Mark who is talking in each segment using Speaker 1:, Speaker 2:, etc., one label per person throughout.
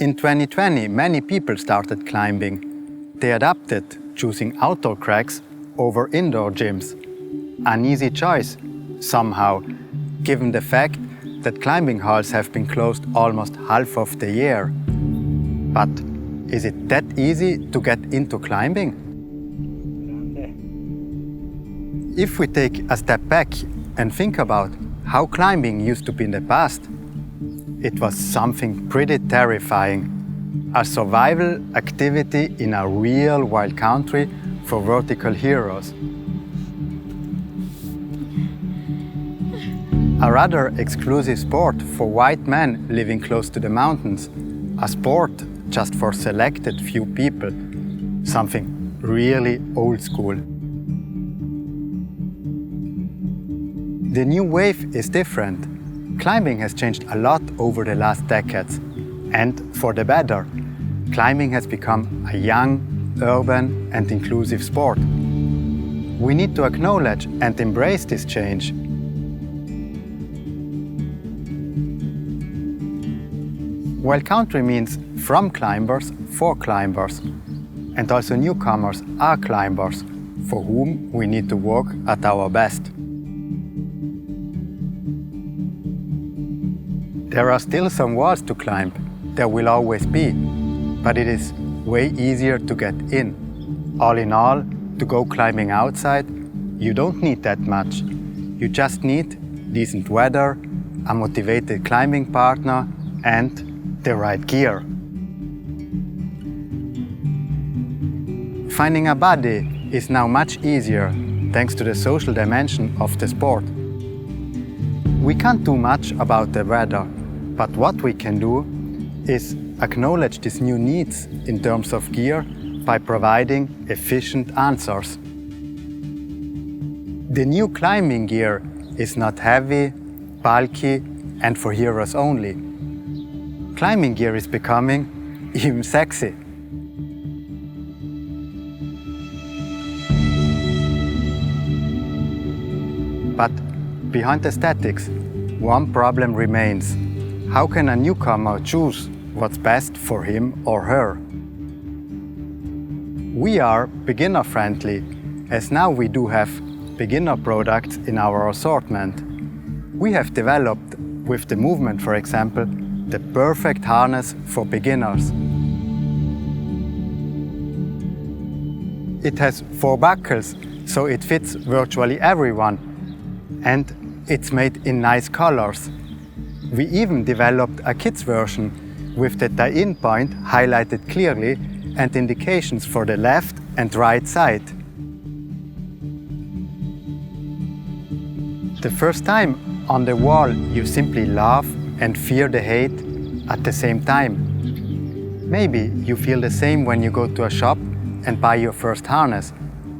Speaker 1: In 2020, many people started climbing. They adapted, choosing outdoor cracks over indoor gyms. An easy choice, somehow, given the fact that climbing halls have been closed almost half of the year. But is it that easy to get into climbing? If we take a step back and think about how climbing used to be in the past, it was something pretty terrifying. A survival activity in a real wild country for vertical heroes. A rather exclusive sport for white men living close to the mountains. A sport just for selected few people. Something really old school. The new wave is different. Climbing has changed a lot over the last decades. And for the better. Climbing has become a young, urban and inclusive sport. We need to acknowledge and embrace this change. Wild country means from climbers for climbers. And also newcomers are climbers, for whom we need to work at our best. There are still some walls to climb. There will always be. But it is way easier to get in. All in all, to go climbing outside, you don't need that much. You just need decent weather, a motivated climbing partner, and the right gear. Finding a buddy is now much easier thanks to the social dimension of the sport. We can't do much about the weather, but what we can do is acknowledge these new needs in terms of gear by providing efficient answers. The new climbing gear is not heavy, bulky, and for heroes only. Climbing gear is becoming even sexy. But behind aesthetics, one problem remains. How can a newcomer choose what's best for him or her? We are beginner-friendly, as now we do have beginner products in our assortment. We have developed, with the movement for example, the perfect harness for beginners. It has 4 buckles, so it fits virtually everyone. And it's made in nice colors. We even developed a kids version with the tie-in point highlighted clearly and indications for the left and right side. The first time on the wall you simply love and fear the hate at the same time. Maybe you feel the same when you go to a shop and buy your first harness.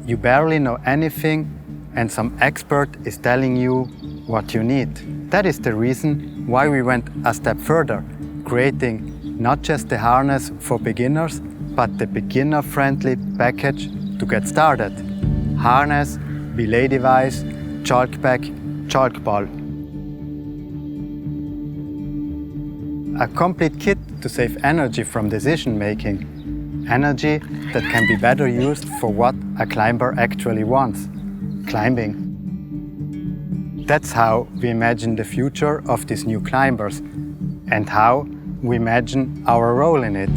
Speaker 1: You barely know anything and some expert is telling you what you need. That is the reason why we went a step further, creating not just the harness for beginners, but the beginner-friendly package to get started. Harness, belay device, chalk pack, chalk ball. A complete kit to save energy from decision-making. Energy that can be better used for what a climber actually wants. Climbing. That's how we imagine the future of these new climbers and how we imagine our role in it.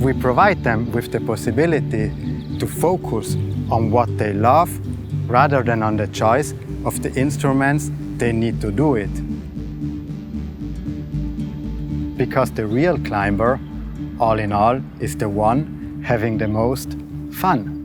Speaker 1: We provide them with the possibility to focus on what they love rather than on the choice of the instruments they need to do it. Because the real climber, all in all, is the one having the most fun.